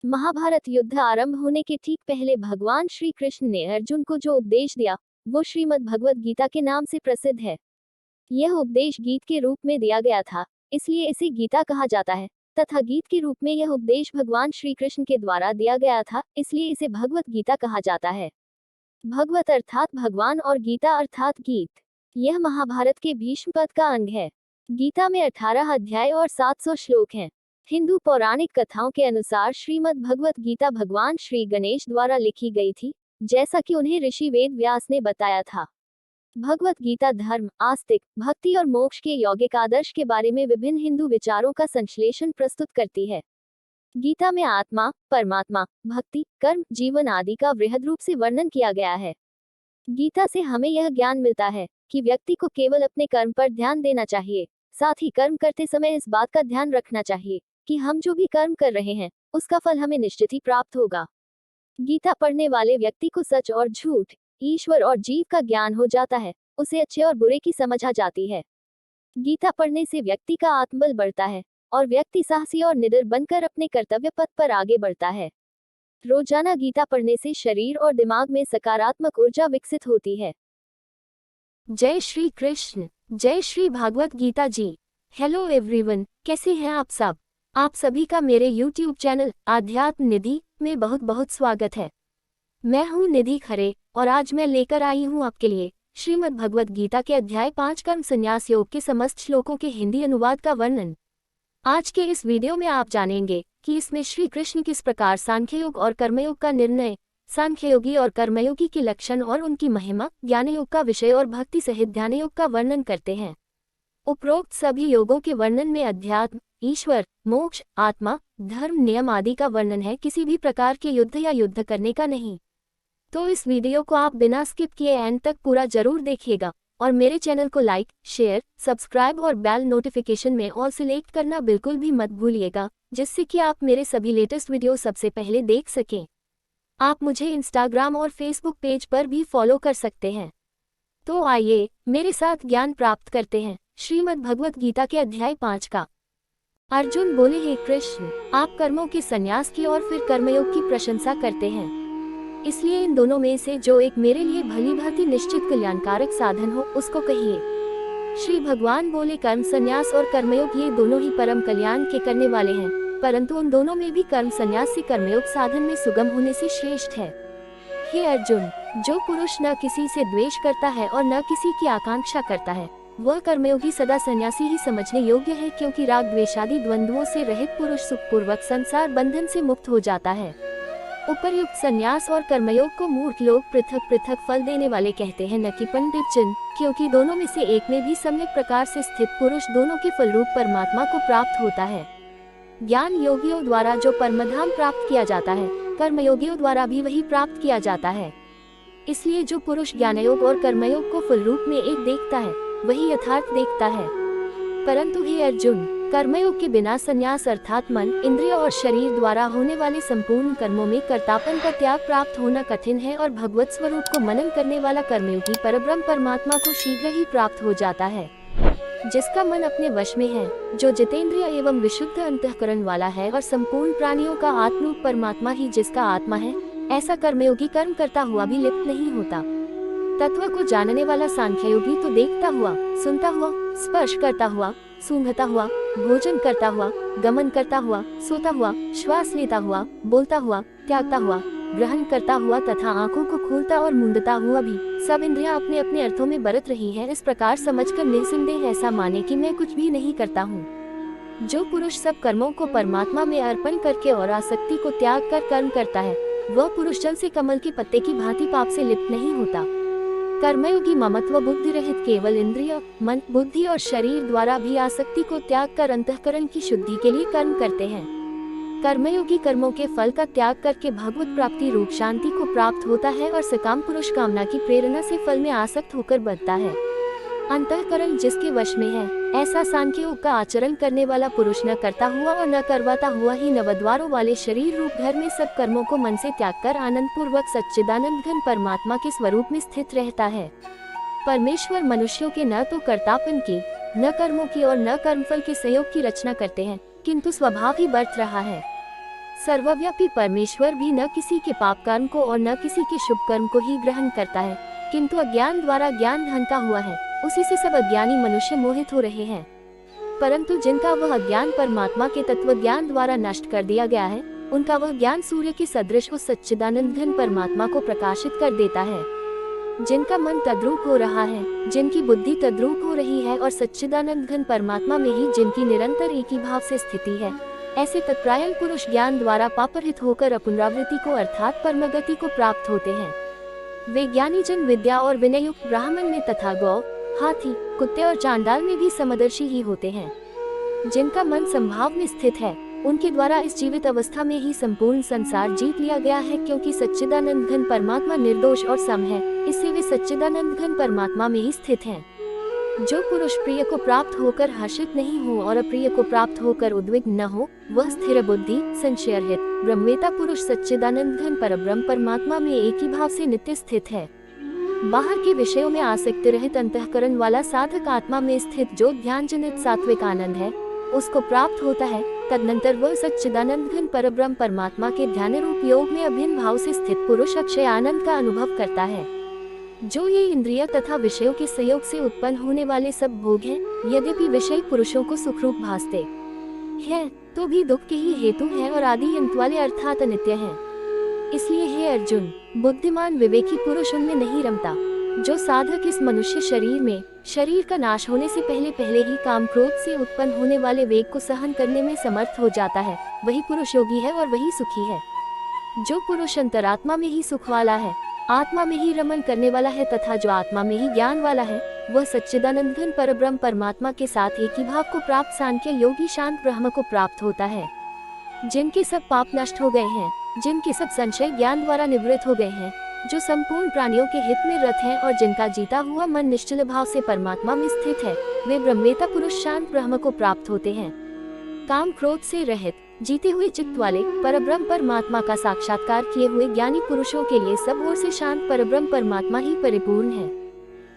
महाभारत युद्ध आरंभ होने के ठीक पहले भगवान श्री कृष्ण ने अर्जुन को जो उपदेश दिया वो श्रीमद् भगवत गीता के नाम से प्रसिद्ध है। यह उपदेश गीत के रूप में दिया गया था, इसलिए इसे गीता कहा जाता है, तथा गीत के रूप में यह उपदेश भगवान श्री कृष्ण के द्वारा दिया गया था, इसलिए इसे भगवत गीता कहा जाता है। भगवत अर्थात भगवान और गीता अर्थात गीत। यह महाभारत के भीष्म पद का अंग है। गीता में 18 अध्याय और 700 श्लोक हैं। हिंदू पौराणिक कथाओं के अनुसार श्रीमद् भगवत गीता भगवान श्री गणेश द्वारा लिखी गई थी, जैसा कि उन्हें ऋषि वेद व्यास ने बताया था। भगवत गीता धर्म, आस्तिक, भक्ति और मोक्ष के यौगिक आदर्श के बारे में विभिन्न हिंदू विचारों का संश्लेषण प्रस्तुत करती है। गीता में आत्मा, परमात्मा, भक्ति, कर्म, जीवन आदि का वृहद रूप से वर्णन किया गया है। गीता से हमें यह ज्ञान मिलता है कि व्यक्ति को केवल अपने कर्म पर ध्यान देना चाहिए, साथ ही कर्म करते समय इस बात का ध्यान रखना चाहिए कि हम जो भी कर्म कर रहे हैं उसका फल हमें निश्चित ही प्राप्त होगा। गीता पढ़ने वाले व्यक्ति को सच और झूठ, ईश्वर और जीव का ज्ञान हो जाता है, उसे अच्छे और बुरे की समझ आ जाती है। गीता पढ़ने से व्यक्ति का आत्मबल बढ़ता है और व्यक्ति साहसी और निडर बनकर अपने कर्तव्य पथ पर आगे बढ़ता है। रोजाना गीता पढ़ने से शरीर और दिमाग में सकारात्मक ऊर्जा विकसित होती है। जय श्री कृष्ण, जय श्री भागवत गीता जी। हेलो एवरीवन, कैसे हैं आप सब? आप सभी का मेरे YouTube चैनल आध्यात्म निधि में बहुत बहुत स्वागत है। मैं हूं निधि खरे और आज मैं लेकर आई हूं आपके लिए श्रीमद् भगवत गीता के अध्याय 5 कर्म संन्यास योग के समस्त श्लोकों के हिंदी अनुवाद का वर्णन। आज के इस वीडियो में आप जानेंगे कि इसमें श्री कृष्ण किस प्रकार सांख्ययोग और कर्मयोग का निर्णय, सांख्ययोगी और कर्मयोगी के लक्षण और उनकी महिमा, ज्ञानयोग का विषय और भक्ति सहित ध्यानयोग का वर्णन करते हैं। उपरोक्त सभी योगों के वर्णन में अध्यात्म, ईश्वर, मोक्ष, आत्मा, धर्म, नियम आदि का वर्णन है, किसी भी प्रकार के युद्ध या युद्ध करने का नहीं। तो इस वीडियो को आप बिना स्किप किए एंड तक पूरा जरूर देखिएगा और मेरे चैनल को लाइक, शेयर, सब्सक्राइब और बेल नोटिफिकेशन में ऑल सिलेक्ट करना बिल्कुल भी मत भूलिएगा, जिससे कि आप मेरे सभी लेटेस्ट वीडियो सबसे पहले देख सकें। आप मुझे इंस्टाग्राम और फेसबुक पेज पर भी फॉलो कर सकते हैं। तो आइए मेरे साथ ज्ञान प्राप्त करते हैं श्रीमद् भगवत गीता के अध्याय 5 का। अर्जुन बोले, हे कृष्ण, आप कर्मों के संन्यास की और फिर कर्मयोग की प्रशंसा करते हैं, इसलिए इन दोनों में से जो एक मेरे लिए भली भांति निश्चित कल्याणकारक साधन हो उसको कहिए। श्री भगवान बोले, कर्म संन्यास और कर्मयोग ये दोनों ही परम कल्याण के करने वाले हैं, परंतु उन दोनों में भी कर्म संन्यास से कर्मयोग साधन में सुगम होने से श्रेष्ठ है। हे अर्जुन, जो पुरुष न किसी से द्वेष करता है और न किसी की आकांक्षा करता है, वह कर्मयोगी सदा सन्यासी ही समझने योग्य है, क्योंकि राग द्वेषादि द्वंद्वों से रहित पुरुष सुखपूर्वक संसार बंधन से मुक्त हो जाता है। उपर्युक्त संन्यास और कर्मयोग को मूर्ख लोग पृथक पृथक फल देने वाले कहते हैं, न कि पंडित जन, क्योंकि दोनों में से एक में भी सम्यक प्रकार से स्थित पुरुष दोनों के फलरूप परमात्मा को प्राप्त होता है। ज्ञान योगियों द्वारा जो परमधाम प्राप्त किया जाता है, कर्मयोगियों द्वारा भी वही प्राप्त किया जाता है। इसलिए जो पुरुष ज्ञानयोग और कर्मयोग को फलरूप में एक देखता है, वही यथार्थ देखता है। परंतु हे अर्जुन, कर्मयोग के बिना संन्यास अर्थात मन, इंद्रिय और शरीर द्वारा होने वाले संपूर्ण कर्मों में कर्तापन का त्याग प्राप्त होना कठिन है और भगवत स्वरूप को मनन करने वाला कर्मयोगी परब्रह्म परमात्मा को शीघ्र ही प्राप्त हो जाता है। जिसका मन अपने वश में है, जो जितेंद्रिय एवं विशुद्ध अंतःकरण वाला है और संपूर्ण प्राणियों का आत्मरूप परमात्मा ही जिसका आत्मा है, ऐसा कर्मयोगी कर्म करता हुआ भी लिप्त नहीं होता। तत्व को जानने वाला सांख्ययोगी तो देखता हुआ, सुनता हुआ, स्पर्श करता हुआ, सूंघता हुआ, भोजन करता हुआ, गमन करता हुआ, सोता हुआ, श्वास लेता हुआ, बोलता हुआ, त्यागता हुआ, ग्रहण करता हुआ तथा आंखों को खोलता और मूंदता हुआ भी सब इंद्रियां अपने अपने अर्थों में बरत रही हैं, इस प्रकार समझकर निसंदेह ऐसा माने कि मैं कुछ भी नहीं करता हूँ। जो पुरुष सब कर्मों को परमात्मा में अर्पण करके और आसक्ति को त्याग कर कर्म करता है, वह पुरुष जल से कमल के पत्ते की भांति पाप से लिप्त नहीं होता। कर्मयोगी ममत्व बुद्धि रहित केवल इंद्रिय, मन, बुद्धि और शरीर द्वारा भी आसक्ति को त्याग कर अंतःकरण की शुद्धि के लिए कर्म करते हैं। कर्मयोगी कर्मों के फल का त्याग करके भगवत प्राप्ति रूप शांति को प्राप्त होता है और सकाम पुरुष कामना की प्रेरणा से फल में आसक्त होकर बढ़ता है। अंतःकरण जिसके वश में है, ऐसा सांख्ययोग का आचरण करने वाला पुरुष न करता हुआ और न करवाता हुआ ही नवद्वारों वाले शरीर रूप घर में सब कर्मों को मन से त्याग कर आनंद पूर्वक सच्चिदानंद घन परमात्मा के स्वरूप में स्थित रहता है। परमेश्वर मनुष्यों के न तो कर्तापन की, न कर्मों की और न कर्मफल के संयोग की रचना करते हैं, किंतु स्वभाव ही बरत रहा है। सर्वव्यापी परमेश्वर भी न किसी के पाप कर्म को और न किसी के शुभ कर्म को ही ग्रहण करता है, किंतु अज्ञान द्वारा ज्ञान ढंका हुआ है, उसी से सब अज्ञानी मनुष्य मोहित हो रहे हैं। परंतु जिनका वह ज्ञान परमात्मा के तत्व ज्ञान द्वारा नष्ट कर दिया गया है, उनका वह ज्ञान सूर्य के सदृश उस सच्चिदानंद घन परमात्मा को प्रकाशित कर देता है। जिनका मन तद्रूप हो रहा है, जिनकी बुद्धि तद्रूप हो रही है और सच्चिदानंद घन परमात्मा में ही जिनकी निरंतर एक ही भाव से स्थिति है, ऐसे तत्परायण पुरुष ज्ञान द्वारा पापरहित होकर पुनरावृत्ति को अर्थात परमगति को प्राप्त होते हैं। वे ज्ञानी जन विद्या और विनयुक्त ब्राह्मण में तथा गौ, हाथी, कुत्ते और चांडाल में भी समदर्शी ही होते हैं। जिनका मन संभाव में स्थित है, उनके द्वारा इस जीवित अवस्था में ही संपूर्ण संसार जीत लिया गया है, क्योंकि सच्चिदानंद घन परमात्मा निर्दोष और सम है, इससे वे सच्चिदानंद घन परमात्मा में ही स्थित हैं। जो पुरुष प्रिय को प्राप्त होकर हर्षित नहीं हो और अप्रिय को प्राप्त होकर उद्विग्न न हो, वह स्थिर बुद्धि, संशयरहित, ब्रह्मवेता पुरुष सच्चिदानंद घन परब्रह्म परमात्मा में एक ही भाव से नित्य स्थित है। बाहर के विषयों में आसक्ति रहित अंतःकरण वाला साधक आत्मा में स्थित जो ध्यान जनित सात्विक आनंद है, उसको प्राप्त होता है। तदनंतर वह सच्चिदानंद घन परब्रह्म परमात्मा के ध्यान रूप योग में अभिन्न भाव से स्थित पुरुष अक्षय आनंद का अनुभव करता है। जो ये इंद्रिय तथा विषयों के संयोग से उत्पन्न होने वाले सब भोग हैं, यद्यपि विषय पुरुषों को सुखरूप भासते हैं, तो भी दुख के ही हेतु हैं और आदि अंत वाले अर्थात अनित्य हैं। इसलिए हे अर्जुन, बुद्धिमान विवेकी पुरुष उनमें नहीं रमता। जो साधक इस मनुष्य शरीर में शरीर का नाश होने से पहले ही काम क्रोध से उत्पन्न होने वाले वेग को सहन करने में समर्थ हो जाता है, वही पुरुष योगी है और वही सुखी है। जो पुरुष अंतरात्मा में ही सुख वाला है, आत्मा में ही रमन करने वाला है तथा जो आत्मा में ही ज्ञान वाला है, वह सच्चिदानंद घन परब्रह्म परमात्मा के साथ एक ही भाव को प्राप्त सांख्य योगी शांत ब्रह्म को प्राप्त होता है। जिनके सब पाप नष्ट हो गए हैं, जिनके सब संशय ज्ञान द्वारा निवृत्त हो गए हैं, जो संपूर्ण प्राणियों के हित में रत हैं और जिनका जीता हुआ मन निश्चल भाव से परमात्मा में स्थित है, वे ब्रह्मवेता पुरुष शांत ब्रह्म को प्राप्त होते हैं। काम क्रोध से रहित जीते हुए चित्त वाले परब्रह्म परमात्मा का साक्षात्कार किए हुए ज्ञानी पुरुषों के लिए सब ओर से शांत परब्रह्म परमात्मा ही परिपूर्ण है।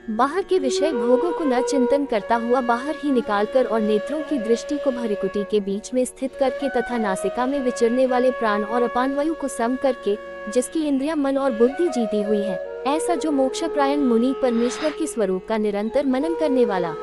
बाहर के विषय भोगों को न चिंतन करता हुआ बाहर ही निकालकर और नेत्रों की दृष्टि को भृकुटी के बीच में स्थित करके तथा नासिका में विचरने वाले प्राण और अपान वायु को सम करके, जिसकी इंद्रियां मन और बुद्धि जीती हुई है, ऐसा जो मोक्षप्रायण मुनि परमेश्वर के स्वरूप का निरंतर मनन करने वाला,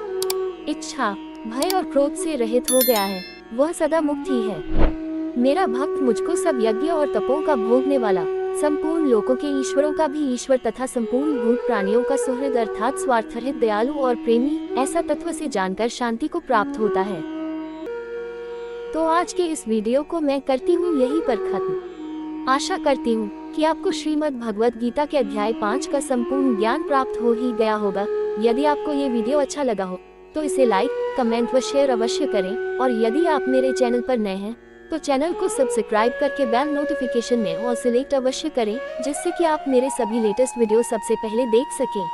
इच्छा, भय और क्रोध से रहित हो गया है, वह सदा मुक्त ही है। मेरा भक्त मुझको सब यज्ञ और तपों का भोगने वाला, संपूर्ण लोकों के ईश्वरों का भी ईश्वर तथा संपूर्ण भूत प्राणियों का सुहृद अर्थात स्वार्थरहित, दयालु और प्रेमी, ऐसा तत्व से जानकर शांति को प्राप्त होता है। तो आज के इस वीडियो को मैं करती हूँ यहीं पर खत्म। आशा करती हूँ कि आपको श्रीमद् भगवद गीता के अध्याय 5 का संपूर्ण ज्ञान प्राप्त हो ही गया होगा। यदि आपको ये वीडियो अच्छा लगा हो तो इसे लाइक, कमेंट व शेयर अवश्य करें, और यदि आप मेरे चैनल पर नए हैं तो चैनल को सब्सक्राइब करके बेल नोटिफिकेशन में ऑल सिलेक्ट अवश्य करें, जिससे कि आप मेरे सभी लेटेस्ट वीडियो सबसे पहले देख सकें।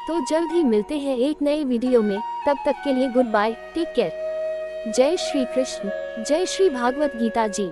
तो जल्द ही मिलते हैं एक नए वीडियो में, तब तक के लिए गुड बाय, टेक केयर। जय श्री कृष्ण, जय श्री भागवत गीता जी।